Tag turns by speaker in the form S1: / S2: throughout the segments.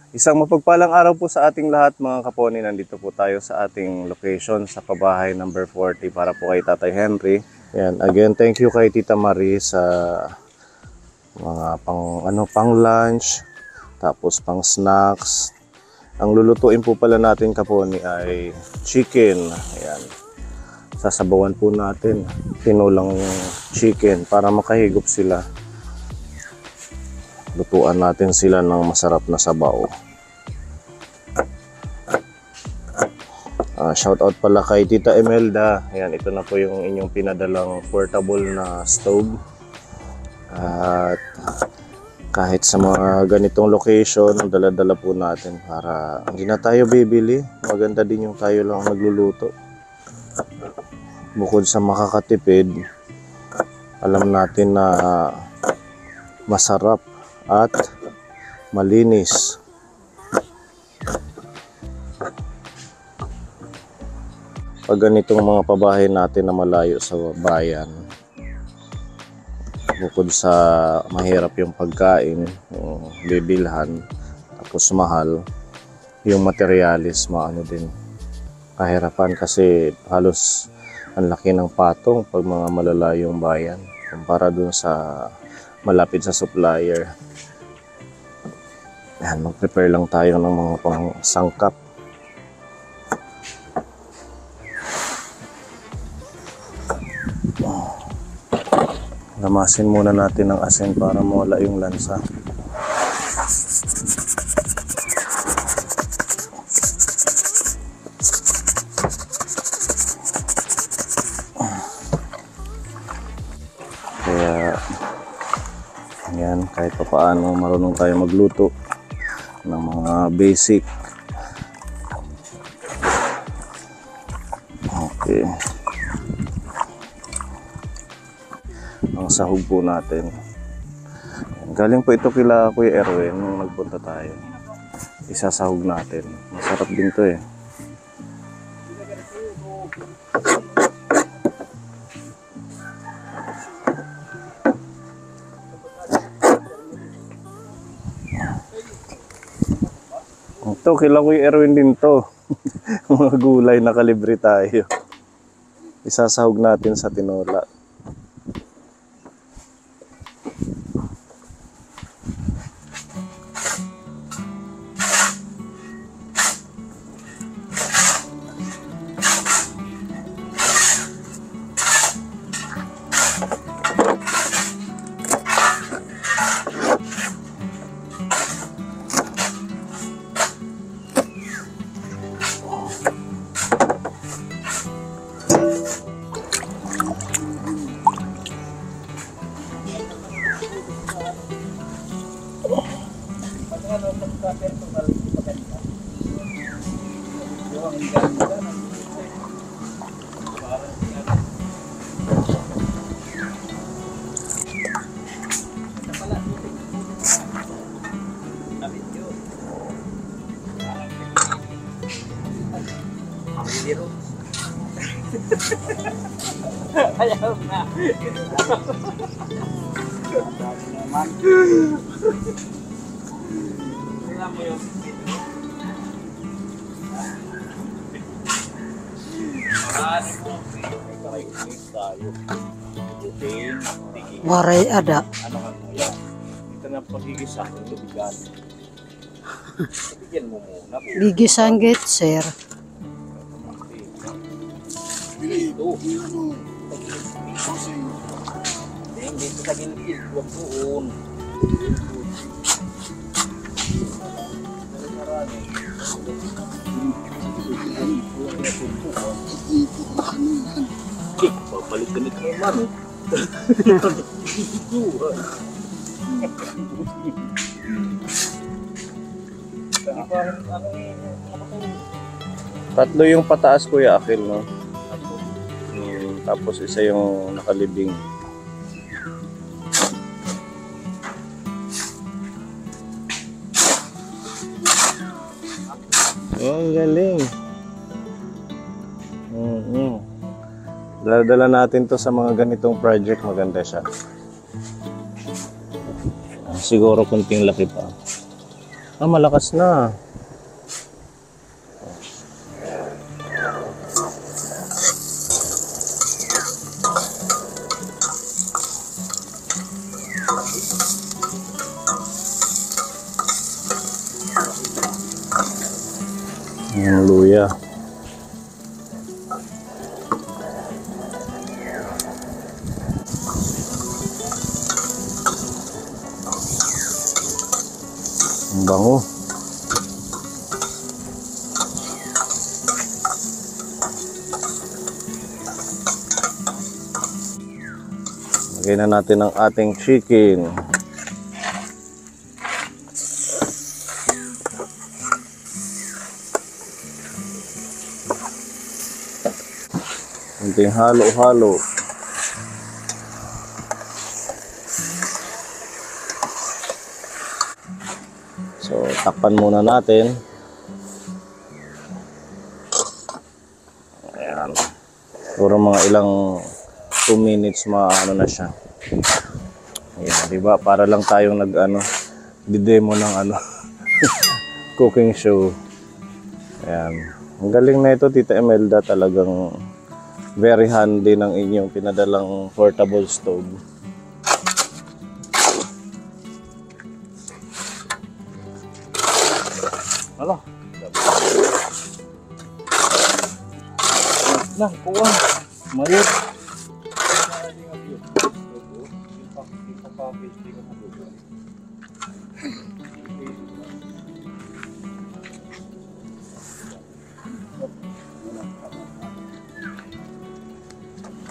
S1: Isang mapagpalang araw po sa ating lahat mga kaponi. Nandito po tayo sa ating location sa pabahay number 40 para po kay Tatay Henry. Yan, again, thank you kay Tita Marie sa mga pang lunch, tapos pang snacks. Ang lulutuin po pala natin kaponi ay chicken. Ayan. Sasabawan po natin tinulang chicken para makahigop sila. Lutuan natin sila ng masarap na sabaw. Shout out pala kay Tita Imelda. Ayan, ito na po yung inyong pinadalang portable na stove. At kahit sa mga ganitong location, dala-dala po natin para hindi na tayo bibili. Maganda din yung tayo lang nagluluto. Bukod sa makakatipid, alam natin na masarap at malinis. Pag ganitong mga pabahay natin na malayo sa bayan, bukod sa mahirap yung pagkain, yung bibilhan, tapos mahal, yung materialis maano din kahirapan kasi halos ang laki ng patong pag mga malalayong bayan kumpara dun sa malapit sa supplier. Yan, mag-prepare lang tayo ng mga pang sangkap. Lamasin muna natin ng asin para mawala yung lansa. Kaya yan, kahit pa paano marunong tayo magluto ng mga basic. Okay. Ang sahog po natin. Galing po ito kila Kuya Erwin nung nagpunta tayo. Isasahog natin. Masarap din to eh. Ito kila Kuya Erwin din to. Mga gulay na kalibre tayo. Isasahog natin sa tinola.
S2: Ayaw na. Tingnan mo yun.
S3: Waray ada.
S2: Ano ka mo yan? Ito na pagigisa ng lubigan. Bigyan mo muna.
S3: Bigisan git, sir.
S2: Ito. Dito sa gilid. Huwag doon. Babalik ka nito naman.
S1: Tatlo yung pataas Kuya Akil, no? Tapos isa yung nakalibing. Oh, ang galing. Dala-dala natin to sa mga ganitong project, maganda siya. Siguro kunting laki pa. Ah, malakas na. Yung luya. Ang bango. Lagay na natin ang ating chicken. Kunting halo-halo. So, takpan muna natin. Ayan. Siguro mga ilang 2 minutes maano na siya. Ayan, diba? Para lang tayong di-demo ng cooking show. Ayan. Ang galing na ito, Tita Imelda, talagang very handy ng inyong pinadalang portable stove.
S2: Hala. Nah, kuha. Mayot.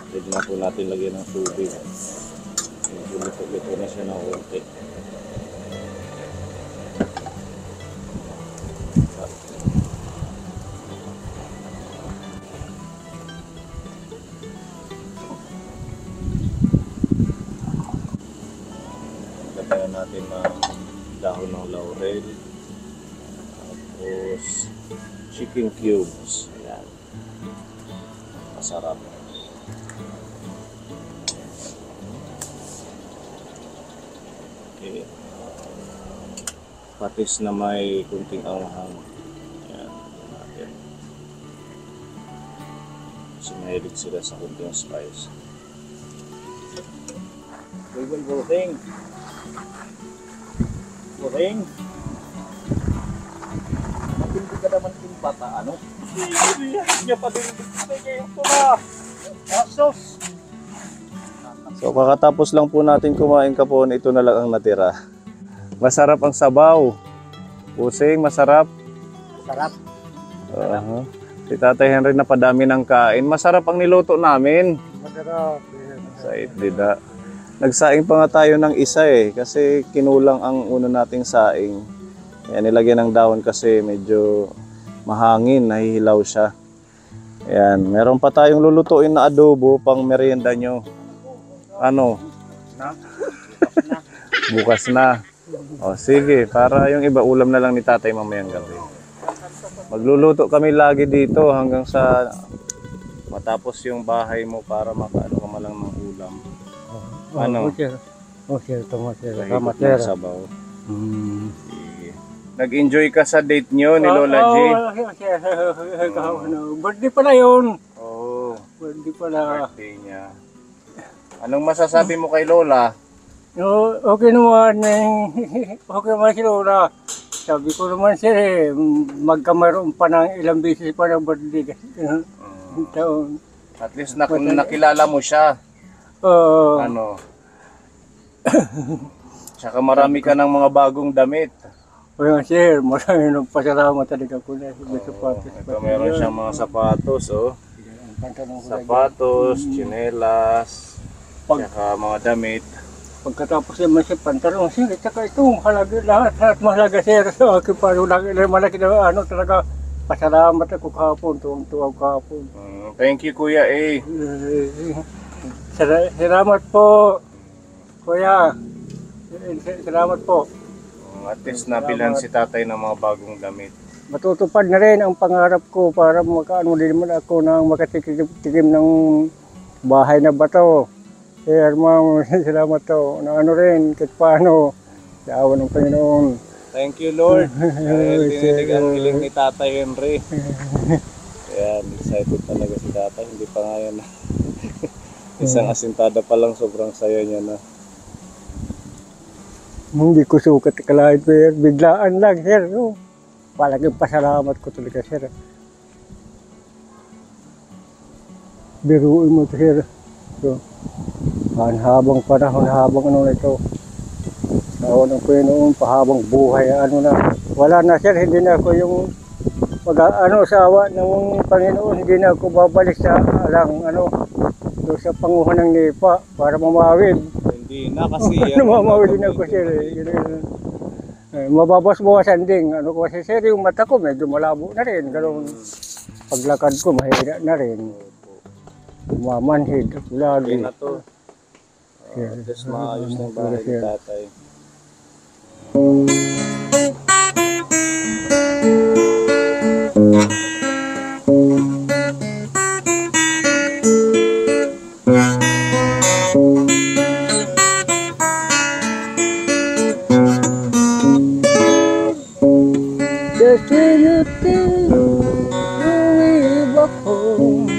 S1: Pwede na po natin lagyan ng tubig. Lito na siya ng konti. Lagyan natin ng dahon ng laurel. Tapos chicken cubes. Ayan. Masarap. Okay. Patis na may kunting anghang. Ayan. Natin. Kasi mahilig sila sa kunting spice.
S2: Buring. Buring. Matindi ka naman yung bata, ano? Hindi niya pa din ito na. Asos.
S1: So kakatapos lang po natin kumain kapon, ito na lang ang natira. Masarap ang sabaw. Pusing, masarap.
S2: Sarap.
S1: Si Tatay Henry napadami ng kain. Masarap ang niluto namin.
S2: Masarap.
S1: Sa Itdida. Nagsaing pa nga tayo ng isa kasi kinulang ang una nating saing. Ayan, nilagyan ng dahon kasi medyo mahangin, nahihilaw siya. Ayan, meron pa tayong lulutuin na adobo pang merienda nyo. Ano? Bukas na. O sige, para yung iba ulam na lang ni Tatay mamayang gabi. Magluluto kami lagi dito hanggang sa matapos yung bahay mo para makaano ka malang ng ulam. Ano?
S2: Sir, tama sir. Tama
S1: Mahigop ng sabaw. Sige. Nag-enjoy ka sa date nyo ni Lola G?
S2: Birthday pala yun.
S1: Oo.
S2: Birthday pala.
S1: Birthday niya. Anong masasabi mo kay Lola?
S2: No, okay naman. Okay naman si Lola. Sabi ko naman sir, magkamaroon pa ng ilang beses pa ng birthday. Taon.
S1: At least nakilala mo siya. Ano? Tsaka marami ka ng mga bagong damit.
S2: Well, sir, maraming nagpasalamat talaga po na sa sapatos.
S1: Ito meron siyang mga sapatos, oh. Sapatos, tsinelas, tsaka mga damit.
S2: Pagkatapos naman siya pantalon, sir, tsaka ito, mahalaga lahat mahalaga sir. So, akin pa, malaki na talaga. Pasalamat ako kahapon, tuwang kahapon.
S1: Thank you, Kuya A.
S2: Salamat po, Kuya. Salamat po.
S1: At least nabilan si Tatay ng mga bagong damit.
S2: Matutupad na rin ang pangarap ko para makaano din naman ako ng makatikim ng bahay na bato. Sir, ma'am, salamat to. Na ano rin, kahit paano, sa awa ng Panginoon.
S1: Thank you, Lord. Dahil dinilig ang hiling ni Tatay Henry. Ayan, excited talaga si Tatay. Hindi pa nga yan. Isang asintada pa lang, sobrang saya niya na.
S2: Hindi ko sukat kalahin, sir. Biglaan lang, sir. No? Palaging pasalamat ko talaga, sir. Biruin mo ito, sir. So, habang panahon, habang ano na ito. Taon ng Panginoon, pahabang buhay, ano na. Wala na, sir. Hindi na ako yung sawa ng Panginoon. Hindi na ako babalik sa doon sa panguhan ng nipa para mamawid.
S1: Hindi na kasi
S2: Mamawid din ako, sir. Mababas-bawasan din. Kasi sir, yung mata ko medyo malabo na rin. Ganun, paglakad ko mahina na rin. Mamanhid.
S1: Okay na to. At least maayos na yung bahay ni Tatay.
S2: Just when you think you're way back home,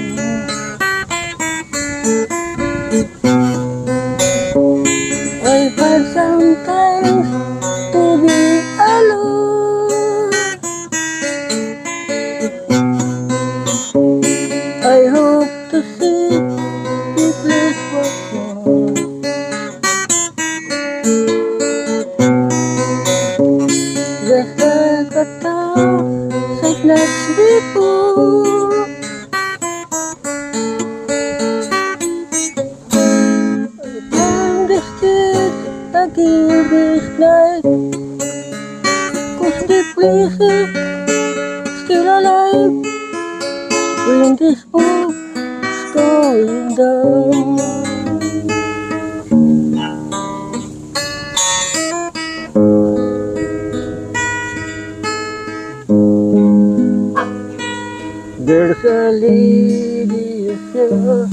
S2: I find sometimes to be alone. I hope to see this place once more. Just like a town, like nights before. On the streets, I give this night, 'cause the place is still alive when this boat is going down. There's a lady ashore,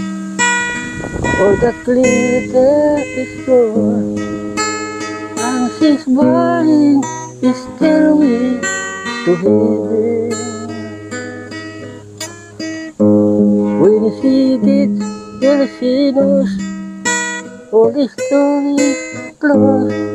S2: all the glitter is gone, and she's buying his stairway to heaven. When she gets there, she knows all the story closed.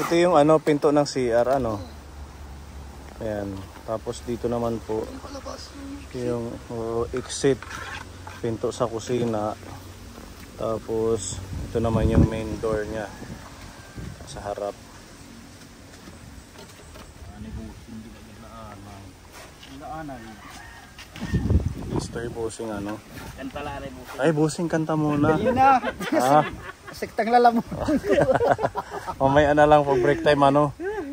S1: Ito yung pinto ng CR Ayan. Tapos dito naman po yung exit, pinto sa kusina. Tapos ito naman yung main door niya sa harap. Mr. Bossing
S2: Kanta lang ay buko.
S1: Ay, Bossing, kanta muna.
S2: Yun na. Sektang lalamon.
S1: Mamaya na lang pag break time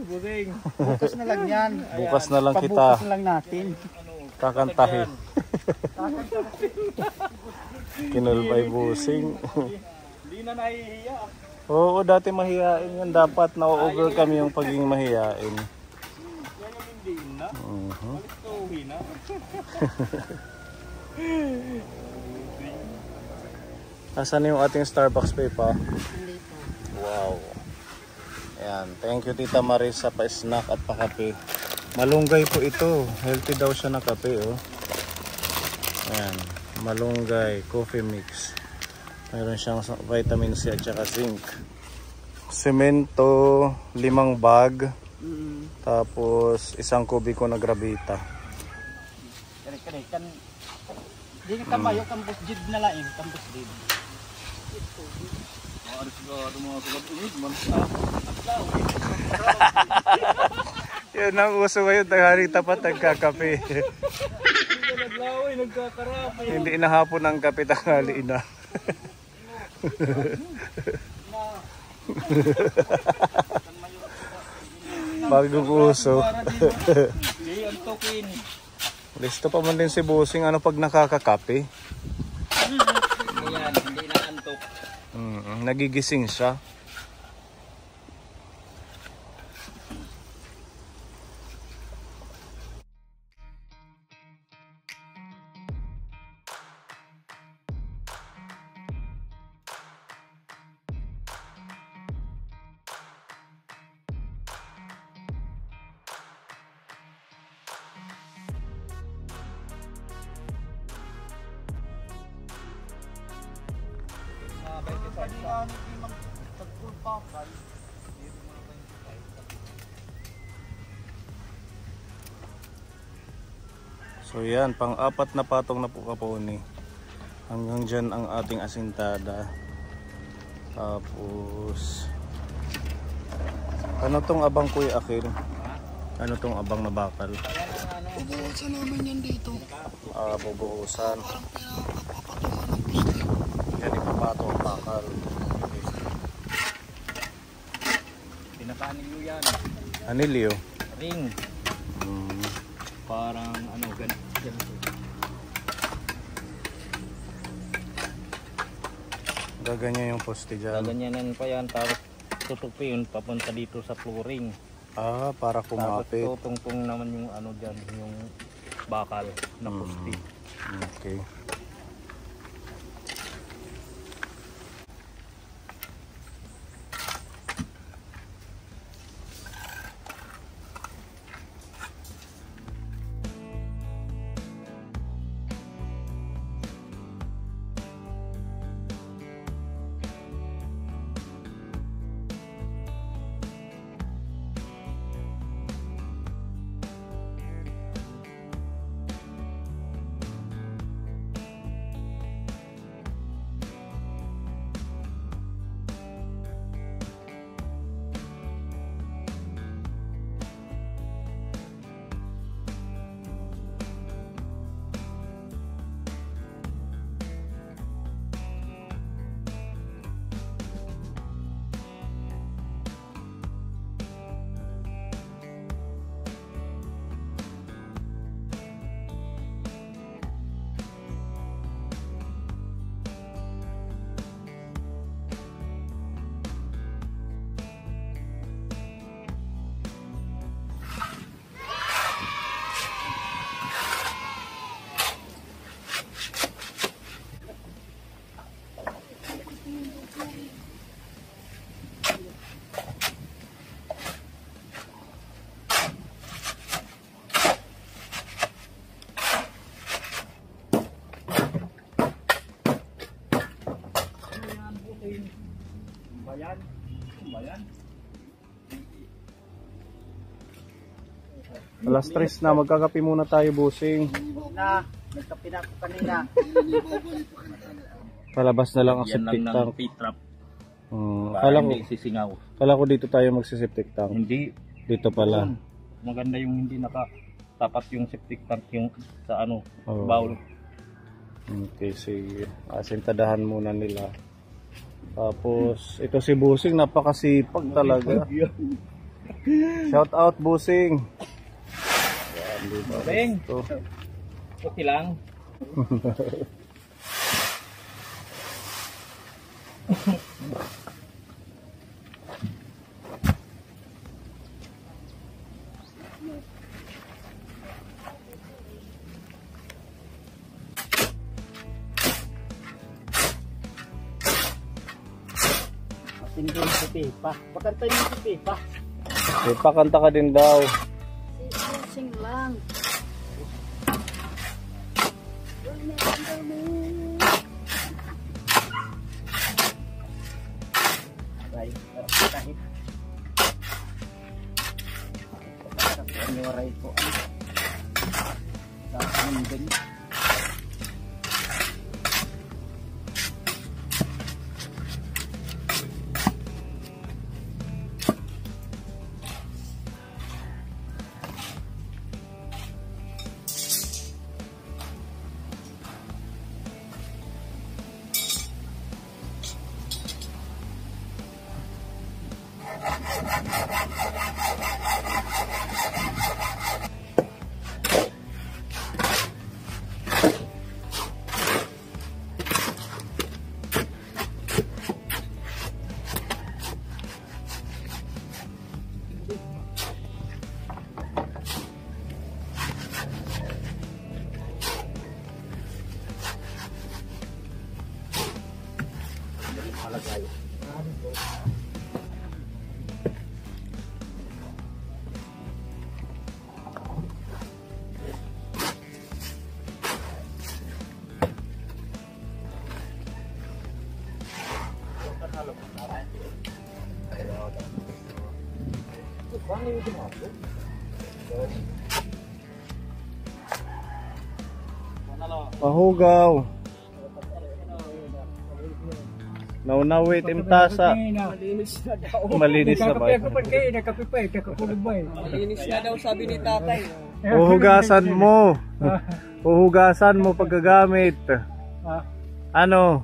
S2: Busing. Bukas na lang yan.
S1: Bukas na lang kita.
S2: Pabukas na lang natin.
S1: Kakantahin. Kinulbay Bossing.
S2: Hindi na nahihiya.
S1: Oo, dati mahihain yan. Dapat na-overcome yung pagiging mahihain.
S2: Yan yung hindi na. Balik ko uwi na.
S1: Asan yung ating Starbucks pa? Wow. Ayan. Thank you Tita Maris sa pa-snack at pa-kape. Malunggay po ito. Healthy daw siya na kape. Ayan. Malunggay. Coffee mix. Mayroon siyang vitamin C at saka zinc. Semento. 5 bag. Tapos isang kubiko na gravita.
S4: Kare-kare kan di ka mayo campus jid na lain, campus jid.
S1: Yan ang uso ngayon, tanghali tapat nagkakape.
S4: Naglaway nagkakarapay.
S1: Hindi na hapon ang kape, tanghali na. Bagong uso.
S4: Di ang tokin.
S1: Listo pa man din si Bossing, ano pag nakakakape?
S4: Yan, hindi na antok.
S1: Nagigising siya. So yan, pang-apat na patong na po kaponi. Hanggang dyan ang ating asintada. Tapos ano tong abang Kuya Akil? Ano tong abang na bakal?
S3: Bubuhusan namin yan dito.
S1: Bubuhusan.
S3: Parang pinapapatungan ng gusto.
S1: Yan ipapato ang bakal.
S4: Pinapanilyo yan.
S1: Anilyo?
S4: Ring. Parang ano ganito.
S1: Gaganyan yung poste dyan.
S4: Gaganyanan pa yan tapos tutupin papunta dito sa flooring.
S1: Para
S4: Tapos
S1: kumapit.
S4: tutungtong naman yung ano dyan, yung bakal na poste.
S1: Okay.
S4: Bayan. Bayan.
S1: Alas 3 na, magkakape muna tayo, Bossing.
S4: Na, nagkape na ako kanina.
S1: Palabas na lang ang
S4: Yan
S1: septic
S4: lang ng
S1: tank.
S4: P-trap.
S1: Kala ko,
S4: Hindi sisingaw.
S1: kala ko dito tayo magsiseptic tank.
S4: Hindi.
S1: Dito pala.
S4: Maganda yung hindi nakatapat yung septic tank yung sa ano,
S1: Oo.
S4: bowl.
S1: Okay, sige. Asintadahan muna nila. Tapos, ito si Bossing, napakasipag talaga. Shout out, Bossing. Yan, diba?
S4: Beng.
S1: Ito.
S4: Okay lang. Hindi si Pipa. Pakantay mo si Pipa.
S1: Pakanta ka din daw.
S3: Sing lang.
S4: Right. Kahit. Aray ko. Dami din.
S1: Pahugaw. Naunawit imtasa. Malinis na ba?
S4: Malinis na daw sabi ni tatay.
S1: Uhugasan mo. Uhugasan mo pagkagamit. Ano?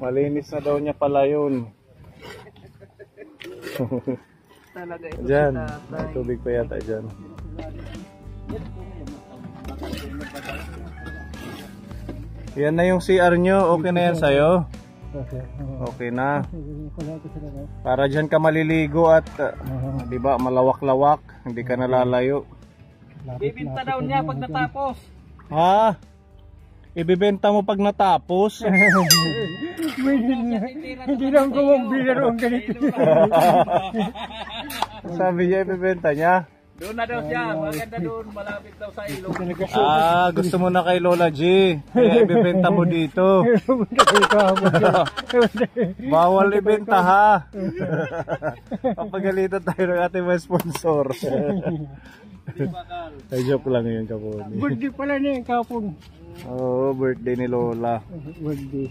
S1: Malinis na daw niya pala yun.
S4: Talaga ito
S1: Diyan.
S4: si tatay.
S1: May tubig pa yata dyan. Yan na yung CR nyo. Okay na yan sa'yo? Okay na. Para dyan ka maliligo at di ba malawak-lawak. Hindi ka nalalayo.
S4: Bibinta daw niya pag natapos.
S1: Ha? Ibibenta mo pag natapos?
S2: Hindi lang ko magbira ang ganito.
S1: Sabi niya ibibenta niya.
S4: Doon na daw siya. Maganda doon. Malapit daw sa ilog.
S1: Gusto mo na kay Lola G. Kaya ibibenta mo dito. Bawal ibenta ha. Papagalitan tayo ng ating mga sponsor. Ay, joke lang yun, Kaponi.
S2: Birthday pala niya yung kapon.
S1: Oo, birthday ni Lola.
S2: Birthday.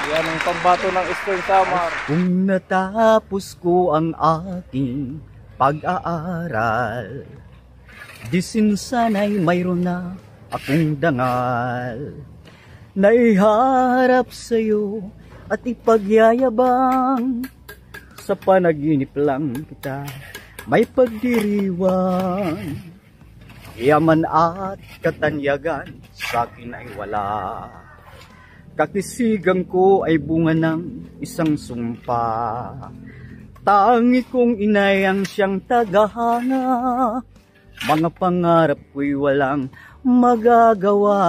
S1: Yan ang pambato ng Eastern Samar.
S5: Kung natapos ko ang aking pag-aaral, di sana'y mayroon na akong dangal, naiharap sa'yo at ipagyayabang, sa panaginip lang kita may pagdiriwang, yaman at katanyagan sa'kin ay wala. Kakisigan ko ay bunga ng isang sumpa, tangi kong inayang siyang tagahanga, mga pangarap ko'y walang magagawa.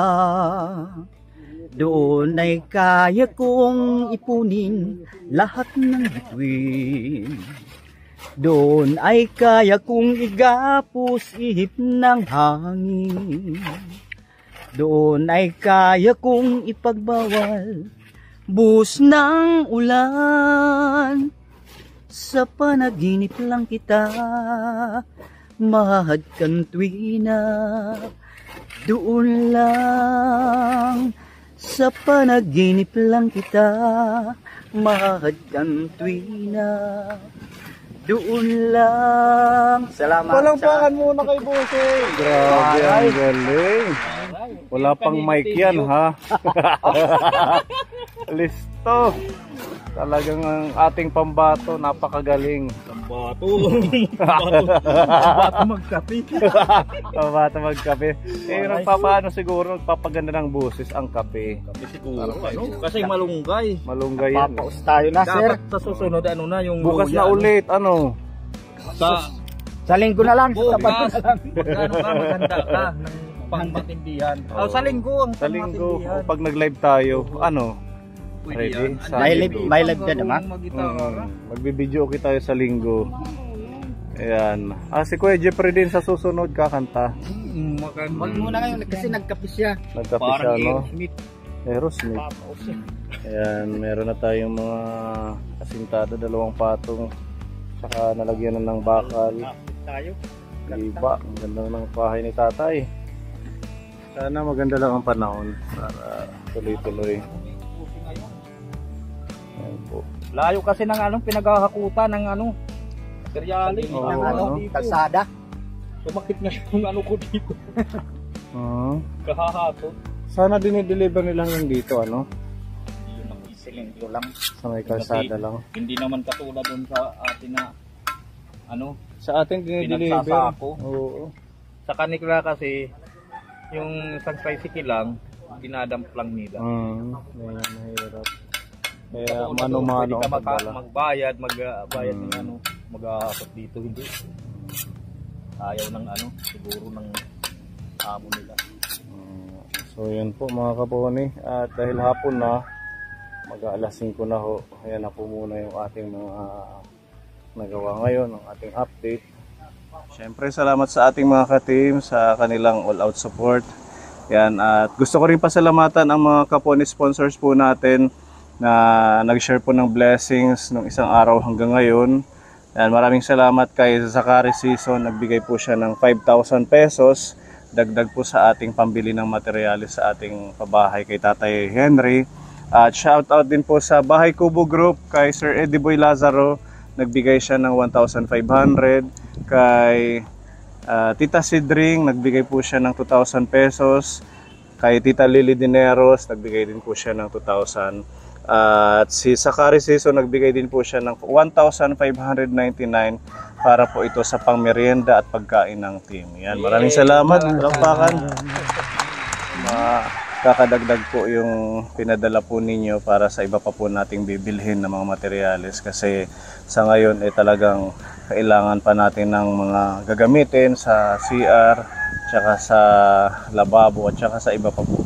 S5: Doon ay kaya kong ipunin lahat ng bituin, doon ay kaya kong igapos ihip ng hangin, doon ay kaya kong ipagbawal buhos ng ulan. Sa panaginip lang kita mahadkan tuwina, doon lang. Sa panaginip lang kita mahadkan tuwina, doon lang. Salamat.
S1: Palangpangan muna kay Bossing. Grabe, ang galing. Wala pang mic yan, ha? Listo. Talagang ang ating pambato, napakagaling.
S4: Pambato. Pambato magkape.
S1: Pambato magkape. Nagpapaano siguro, nagpapaganda ng boses ang kape.
S4: Kape siguro. Kasi malunggay.
S1: Malunggay yan.
S5: Papaus tayo na, sir.
S4: Dapat sa susunod, ano na yung
S1: Bukas na
S4: luya,
S1: ulit, ano?
S5: Sa linggo na lang.
S4: Bukas. Magkano ka, maganda ka ng pangmatindihan. Sa linggo ang
S1: Sa linggo,
S4: pangmatindihan.
S1: pag nag-live tayo, ano?
S4: Pwede
S1: Ready?
S4: yan.
S1: Sa
S5: May live ka naman.
S1: Magbibideo kita tayo sa linggo. Ayan. Si Kuya Jeffrey din sa susunod kakanta.
S5: Wag muna ngayon kasi nagkape siya.
S1: Nagkape siya, no? Aerosmith. Ayan, meron na tayong mga asintada, 2 patong. Saka nalagyan na ng bakal.
S4: Tayo.
S1: Diba? Ang ganda ng bahay ni tatay. Sana maganda lang ang panahon para tuloy-tuloy. Ayan po.
S5: Layo kasi ng anong pinaghahakutan ng ano,
S4: Materiali.
S1: Oo,
S5: ng ano,
S1: ano?
S5: kalsada.
S4: Sumakit na yung ano ko dito. Kahahatot.
S1: Sana dinideliver nila hanggang dito, ano?
S4: Yun ang
S5: Silinggo lang.
S1: Sa may kalsada lang.
S4: Hindi naman katulad doon sa atin na ano,
S1: Sa atin dinideliver.
S4: pinagsasako.
S1: Oo.
S4: Sa kanila kasi yung isang tricycle lang, dinadump lang nila.
S1: Ayan, mahirap. Kaya
S4: Katulad doon,
S1: mano-mano
S4: pwede
S1: ang
S4: ka
S1: pagdala.
S4: magbayad ng ano, mag-aakot dito, hindi. Ayaw ng ano, siguro ng amo nila.
S1: So yun po mga kaponi. At dahil hapon na, mag-aalas 5 na ho. Ayan na po muna yung ating mga nagawa ngayon, ang ating update. Siyempre salamat sa ating mga ka-team sa kanilang all-out support. Yan, at gusto ko rin pasalamatan ang mga kaponi sponsors po natin na nag-share po ng blessings nung isang araw hanggang ngayon. Yan, maraming salamat kay Zakari Season, nagbigay po siya ng 5,000 pesos. Dagdag po sa ating pambili ng materyales sa ating pabahay kay Tatay Henry. At shoutout din po sa Bahay Kubo Group kay Sir Eddie Boy Lazaro, nagbigay siya ng 1,500. Kay Tita Sidring, nagbigay po siya ng 2,000 pesos. Kay Tita Lily Dineros, nagbigay din po siya ng 2,000. At si Zakari Season, nagbigay din po siya ng 1,599 para po ito sa pangmerienda at pagkain ng team. Yan, maraming salamat. Palakpakan. Kakadagdag po yung pinadala po ninyo para sa iba pa po nating bibilhin ng mga materyales kasi sa ngayon ay talagang kailangan pa natin ng mga gagamitin sa CR, tsaka sa lababo at tsaka sa iba pa po.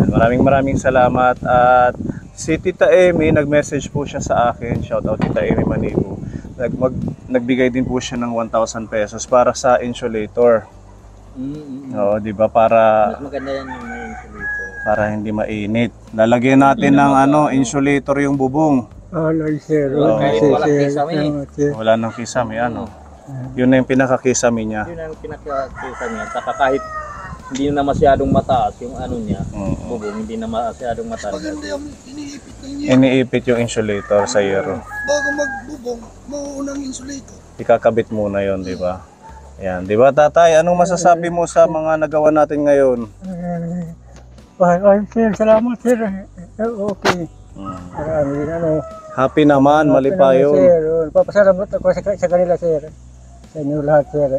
S1: Yan, maraming salamat. At si Tita Amy, nag-message po siya sa akin. Shoutout Tita Amy Manigo. Nagbigay din po siya ng 1,000 pesos para sa insulator. Oo, di ba? Para
S4: Maganda yan yung may insulator.
S1: para hindi mainit. Lalagyan natin ng insulator yung bubong.
S2: Alay, sir.
S1: Oo.
S4: Kahit walang kisame.
S1: Wala nang kisame, ano. Yun na yung pinakakisame niya.
S4: Yun ang pinakakita niya. Saka kahit hindi na masyadong mataas yung ano niya,
S1: Oo.
S4: bubong, hindi na masyadong mataas.
S3: Maganda yung iniipit ng niya.
S1: Iniipit yung insulator sa yero.
S3: Bago magbubong, mauunang insulator.
S1: Ikakabit muna yon, di ba? Yan, di ba tatay? Anong masasabi mo sa mga nagawa natin ngayon?
S2: Ay, sir, salamat, sir. Okay. Marami ano.
S1: Happy naman, mali pa yun.
S2: Sir, papasalamat ako sa kanila, sir. Sa inyo lahat, sir.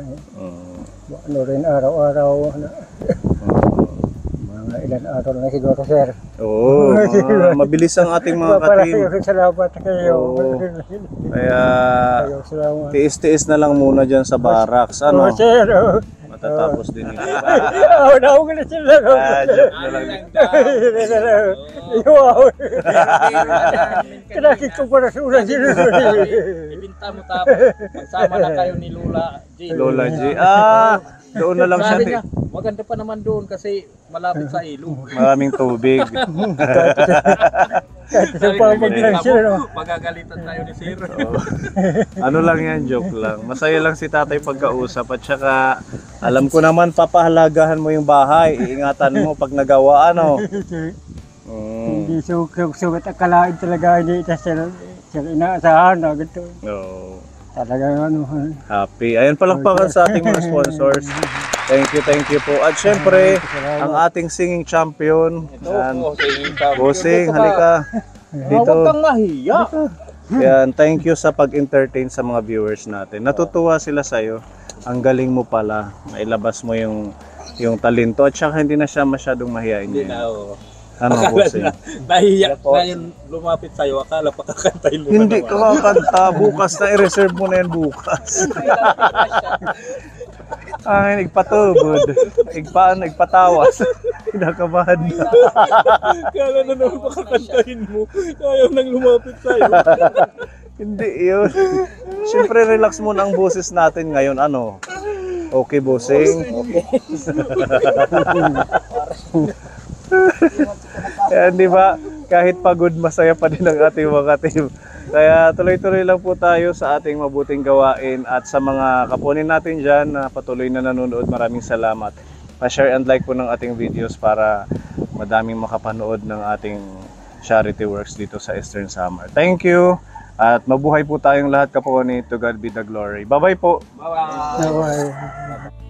S2: Ano rin araw-araw na. Mga ilan araw na siguro, sir.
S1: Oo, mabilis ang ating mga katim.
S2: Salamat kayo.
S1: Oo. Kaya
S2: Salamat.
S1: tiis-tiis na lang muna dyan sa barracks. Ano?
S2: Sir.
S1: Matatapos din ito.
S2: Naog na sila.
S1: Joke na lang.
S2: Kinakit ko para sa ulan sila.
S4: Ibinta mo tapos, magsama na kayo ni Lola G.
S1: Lola G. Doon na lang siya.
S4: Sabi niya, maganda pa naman doon kasi malapit sa ilog.
S1: Maraming tubig.
S2: Sa pamaglan sila.
S4: Magagalitan tayo ni Sir.
S1: Ano lang yan, joke lang. Masaya lang si tatay pagkausap at saka alam ko naman papahalagahan mo yung bahay. Iingatan mo pag nagawa, ano.
S2: Hindi sugat akalain talaga hindi ito sila inaasahan na ganito.
S1: Oo.
S2: Talaga ano.
S1: Happy. Ayan, palakpakan sa ating mga sponsors. Thank you po. At syempre, ang ating singing champion. Yan. Bossing, halika. Dito.
S4: Huwag kang mahiya.
S1: Yan, thank you sa pag-entertain sa mga viewers natin. Natutuwa sila sa'yo. Ang galing mo pala. Mailabas mo yung talento at saka hindi na siya masyadong mahihain
S4: Hindi
S1: niya.
S4: na, oo.
S1: Ano, bossing?
S4: Nahiya. Ngayon lumapit sa'yo, akala pa kakantay mo.
S1: Hindi ka kakanta. Bukas na, i-reserve mo na yan bukas. Ay, nagpatubod. Nagpatawas. Kinakabahan na.
S4: Kala na naman makakantahin mo. Ayaw nang lumapit sa'yo.
S1: Hindi yun. Siyempre, relax muna ang boses natin ngayon. Ano? Okay, bossing? Okay. Yan, di ba? Kahit pagod, masaya pa din ang ating mga team. Kaya tuloy-tuloy lang po tayo sa ating mabuting gawain at sa mga kaponin natin dyan na patuloy na nanonood, maraming salamat. Pa-share and like po ng ating videos para madaming makapanood ng ating charity works dito sa Eastern Samar. Thank you! At mabuhay po tayong lahat kaponi. To God be the glory. Bye-bye po!
S2: Bye-bye.